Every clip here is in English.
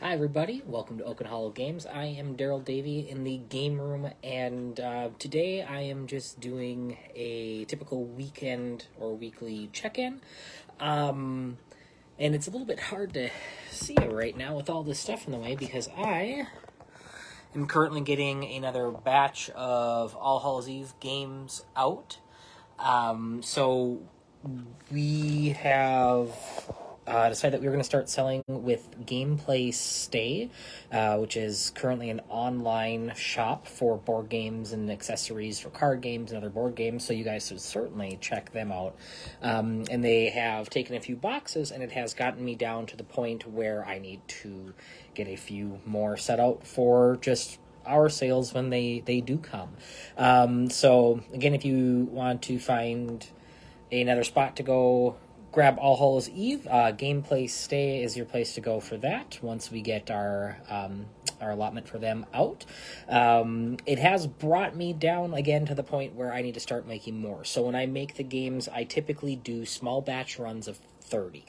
Hi everybody, welcome to Oaken Hollow Games. I am Daryl Davey in the game room, and today I am just doing a typical weekend or weekly check-in. And it's a little bit hard to see it right now with all this stuff in the way because I am currently getting another batch of All Hallows Eve games out. So we have decided that we were going to start selling with Gameplay Stay, which is currently an online shop for board games and accessories for card games and other board games, so you guys should certainly check them out. And they have taken a few boxes, and it has gotten me down to the point where I need to get a few more set out for just our sales when they do come. So, again, if you want to find another spot to go grab All Hallows Eve, Gameplay Stay is your place to go for that once we get our allotment for them out. It has brought me down again to the point where I need to start making more. So when I make the games, I typically do small batch runs of 30.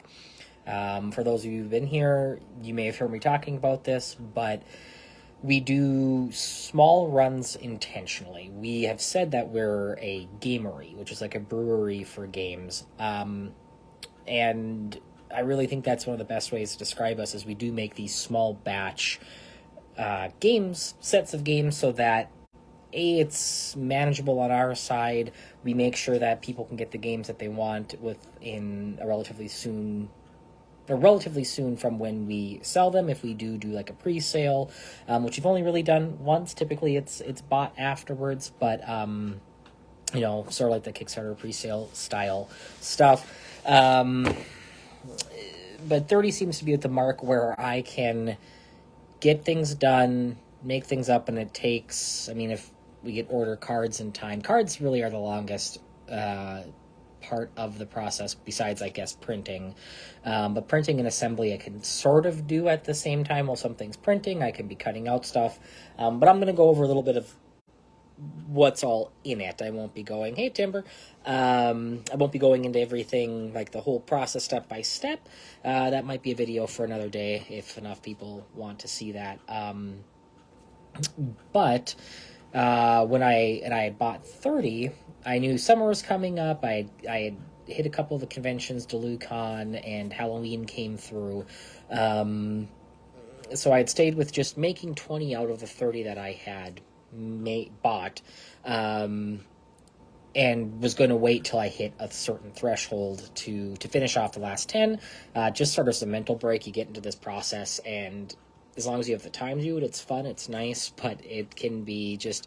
For those of you who've been here, you may have heard me talking about this, but we do small runs intentionally. We have said that we're a gamery, which is like a brewery for games. And I really think that's one of the best ways to describe us, is we do make these small batch sets of games, so that it's manageable on our side. We make sure that people can get the games that they want within a relatively soon from when we sell them. If we do like a pre-sale, which we've only really done once. Typically it's bought afterwards, but sort of like the Kickstarter pre-sale style stuff. But 30 seems to be at the mark where I can get things done, make things up, and it takes, if we get order cards in time. Cards really are the longest part of the process, besides, I guess, printing. But printing and assembly I can sort of do at the same time. While something's printing, I can be cutting out stuff. But I'm going to go over a little bit of what's all in it. I won't be going, hey, Timber. I won't be going into everything, like the whole process step by step. That might be a video for another day if enough people want to see that. But when I bought 30, I knew summer was coming up. I had hit a couple of the conventions, DeluCon and Halloween came through. So I had stayed with just making 20 out of the 30 that I had bought, and was going to wait till I hit a certain threshold to finish off the last 10. Just sort of as a mental break. You get into this process, and as long as you have the time to do it, it's fun, it's nice, but it can be just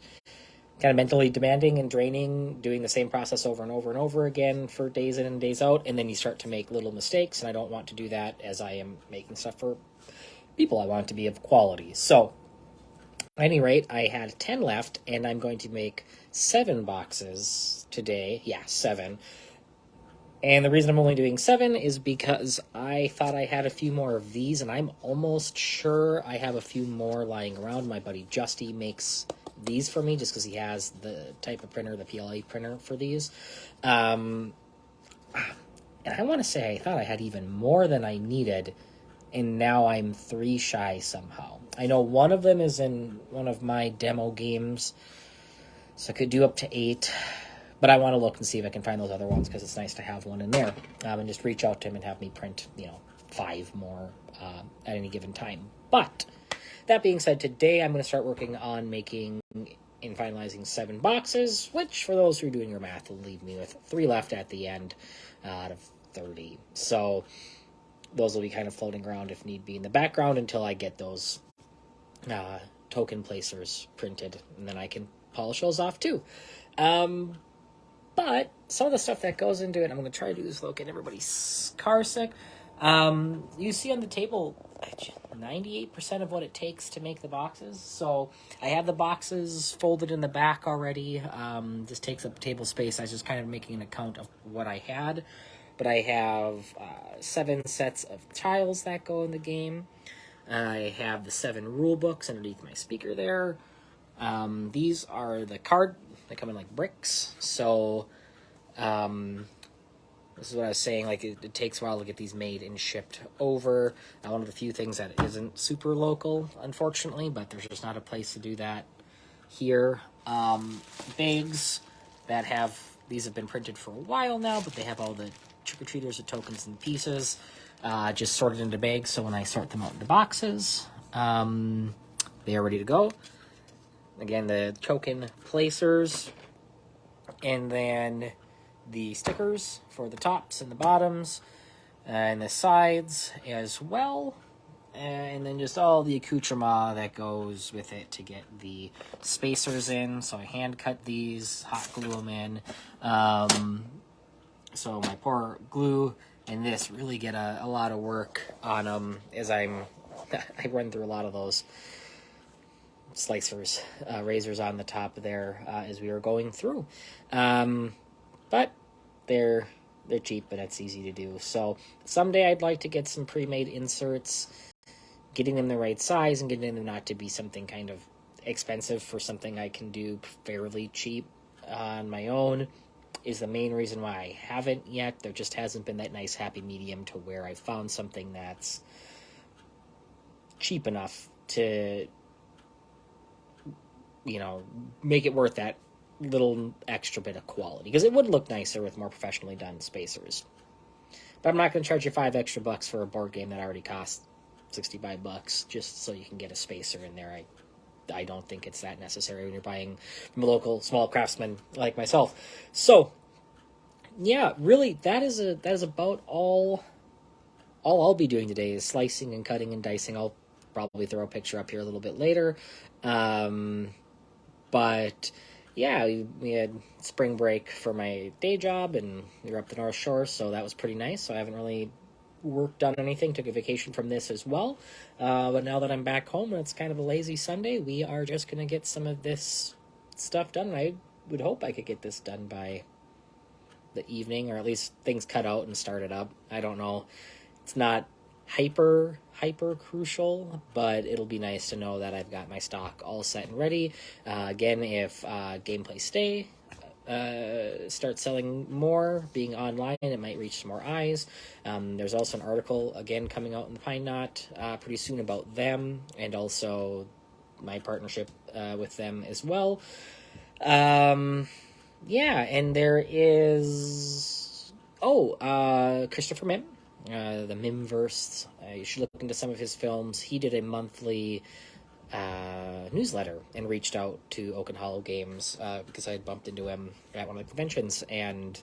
kind of mentally demanding and draining, doing the same process over and over and over again for days in and days out, and then you start to make little mistakes, and I don't want to do that, as I am making stuff for people I want it to be of quality. So, at any rate, I had 10 left, and I'm going to make 7 boxes today. Yeah, 7. And the reason I'm only doing 7 is because I thought I had a few more of these, and I'm almost sure I have a few more lying around. My buddy Justy makes these for me just because he has the type of printer, the PLA printer for these. And I want to say I thought I had even more than I needed, and now I'm 3 shy somehow. I know one of them is in one of my demo games, so I could do up to 8. But I want to look and see if I can find those other ones, because it's nice to have one in there. And just reach out to him and have me print, 5 more at any given time. But that being said, today I'm going to start working on making and finalizing 7 boxes, which, for those who are doing your math, will leave me with 3 left at the end out of 30. So those will be kind of floating around if need be in the background until I get those token placers printed, and then I can polish those off too. But some of the stuff that goes into it, I'm going to try to do this without getting everybody's car sick. You see on the table 98% of what it takes to make the boxes. So I have the boxes folded in the back already. This takes up table space. I was just kind of making an account of what I had. But I have 7 sets of tiles that go in the game. I have the 7 rule books underneath my speaker there. These are the card. They come in like bricks. So This is what I was saying, like, it takes a while to get these made and shipped over. One of the few things that isn't super local, unfortunately, but there's just not a place to do that here. Bags that have, these have been printed for a while now, but they have all the trick-or-treaters, the tokens, and pieces just sorted into bags, so when I sort them out into boxes, they are ready to go. Again, the token placers, and then the stickers for the tops and the bottoms and the sides as well, and then just all the accoutrement that goes with it to get the spacers in. So I hand cut these, hot glue them in. So my poor glue and this really get a lot of work on them as I run through a lot of those slicers, razors on the top there as we were going through. But they're cheap, but it's easy to do. So someday I'd like to get some pre-made inserts, getting them the right size and getting them not to be something kind of expensive for something I can do fairly cheap on my own is the main reason why I haven't yet. There just hasn't been that nice happy medium to where I found something that's cheap enough to, make it worth that little extra bit of quality, because it would look nicer with more professionally done spacers. But I'm not going to charge you $5 extra for a board game that already costs $65 just so you can get a spacer in there. I don't think it's that necessary when you're buying from a local small craftsman like myself. So yeah, really that is about all I'll be doing today is slicing and cutting and dicing. I'll probably throw a picture up here a little bit later. But yeah, we had spring break for my day job, and we were up the North Shore, so that was pretty nice. So I haven't really worked on anything, took a vacation from this as well. But now that I'm back home and it's kind of a lazy Sunday, we are just going to get some of this stuff done. I would hope I could get this done by the evening, or at least things cut out and started up. I don't know. It's not hyper crucial, but it'll be nice to know that I've got my stock all set and ready. Again, if Gameplay Stay starts selling more, being online, it might reach some more eyes. There's also an article again coming out in the Pine Knot pretty soon about them, and also my partnership with them as well. Yeah, and there is Christopher Mim, the Mimverse. You should look into some of his films. He did a monthly newsletter and reached out to Oaken Hollow Games because I had bumped into him at one of the conventions, and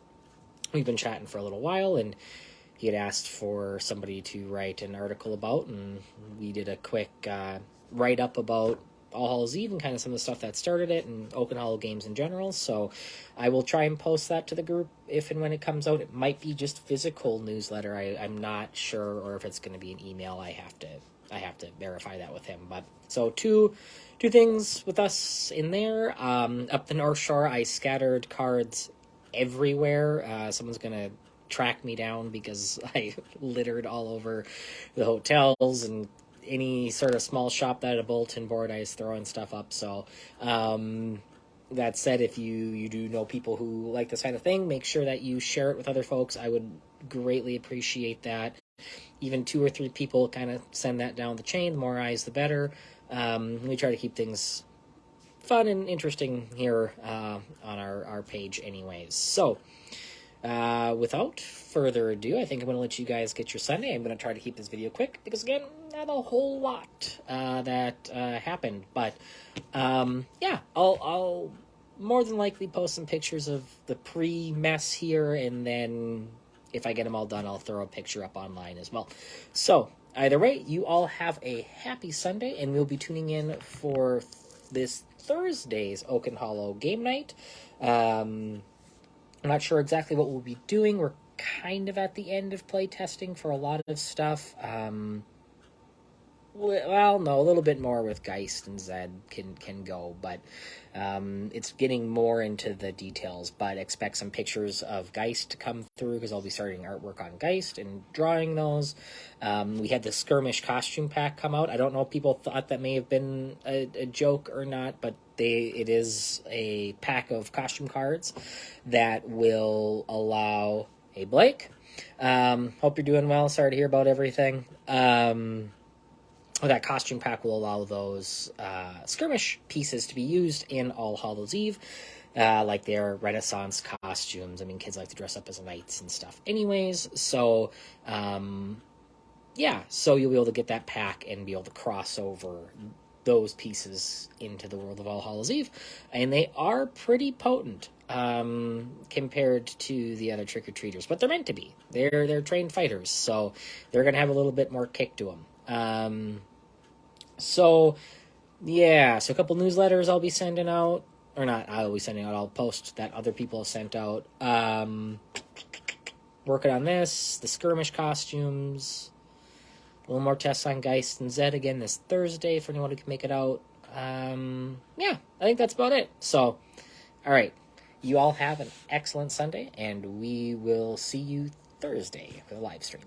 we've been chatting for a little while, and he had asked for somebody to write an article about, and we did a quick write-up about All Hallows Eve and kind of some of the stuff that started it and Oaken Hollow Games in general. So I will try and post that to the group if and when it comes out. It might be just physical newsletter. I'm not sure, or if it's going to be an email. I have to verify that with him. But so two things with us in there. Up the North Shore, I scattered cards everywhere. Someone's gonna track me down because I littered all over the hotels and any sort of small shop that had a bulletin board. I was throwing stuff up. So that said, if you do know people who like this kind of thing, make sure that you share it with other folks. I would greatly appreciate that. Even 2 or 3 people kind of send that down the chain. The more eyes, the better. We try to keep things fun and interesting here on our page anyways. So without further ado, I think I'm going to let you guys get your Sunday. I'm going to try to keep this video quick because, again, not a whole lot that happened. But yeah, I'll more than likely post some pictures of the pre-mess here, and then if I get them all done, I'll throw a picture up online as well. So either way, you all have a happy Sunday, and we'll be tuning in for this Thursday's Oaken Hollow game night. I'm not sure exactly what we'll be doing. We're kind of at the end of play testing for a lot of stuff. Well, no, a little bit more with Geist and Zed can go, but it's getting more into the details. But expect some pictures of Geist to come through because I'll be starting artwork on Geist and drawing those. We had the Skirmish costume pack come out. I don't know if people thought that may have been a joke or not, but it is a pack of costume cards that will allow Hey, Blake. Hope you're doing well. Sorry to hear about everything. That costume pack will allow those skirmish pieces to be used in All Hallows Eve, like their Renaissance costumes. I mean, kids like to dress up as knights and stuff anyways. So, so you'll be able to get that pack and be able to cross over those pieces into the world of All Hallows Eve. And they are pretty potent compared to the other trick-or-treaters, but they're meant to be. They're trained fighters, so they're going to have a little bit more kick to them. So a couple newsletters I'll be sending out. Or not, I'll be sending out. I'll post that other people have sent out. Working on this, the skirmish costumes. A little more tests on Geist and Zed again this Thursday for anyone who can make it out. I think that's about it. So, all right. You all have an excellent Sunday, and we will see you Thursday for the live stream.